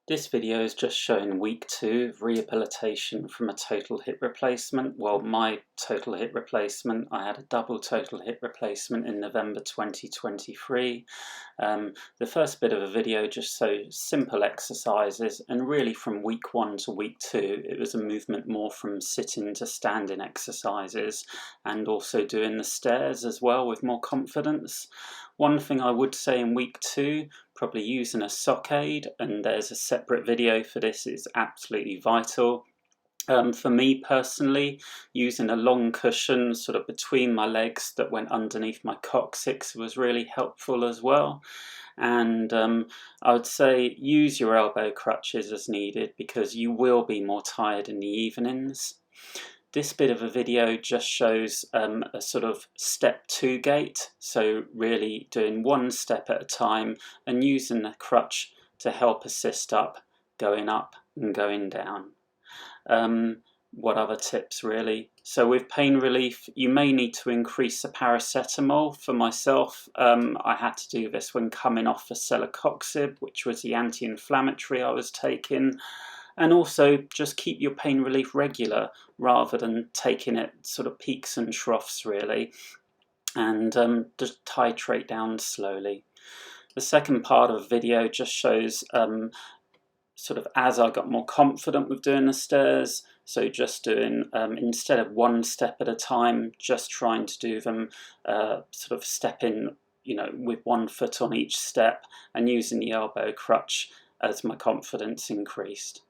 This video is just showing week 2 of rehabilitation from a total hip replacement. Well, my total hip replacement. I had a double total hip replacement in November 2023. The first bit of a video just shows simple exercises, and really from week 1 to week 2 it was a movement more from sitting to standing exercises, and also doing the stairs as well with more confidence. One thing I would say in week 2, probably using a sock aid, and there's a separate video for this, is absolutely vital. For me personally, using a long cushion sort of between my legs that went underneath my coccyx was really helpful as well. And I would say use your elbow crutches as needed, because you will be more tired in the evenings. This bit of a video just shows a sort of step 2 gait, so really doing one step at a time and using the crutch to help assist up and going down. What other tips really? So with pain relief, you may need to increase the paracetamol. For myself, I had to do this when coming off celecoxib, which was the anti-inflammatory I was taking. And also just keep your pain relief regular rather than taking it sort of peaks and troughs really, and just titrate down slowly. The second part of the video just shows sort of as I got more confident with doing the stairs, so just doing, instead of one step at a time, just trying to do them sort of stepping, with one foot on each step, and using the elbow crutch as my confidence increased.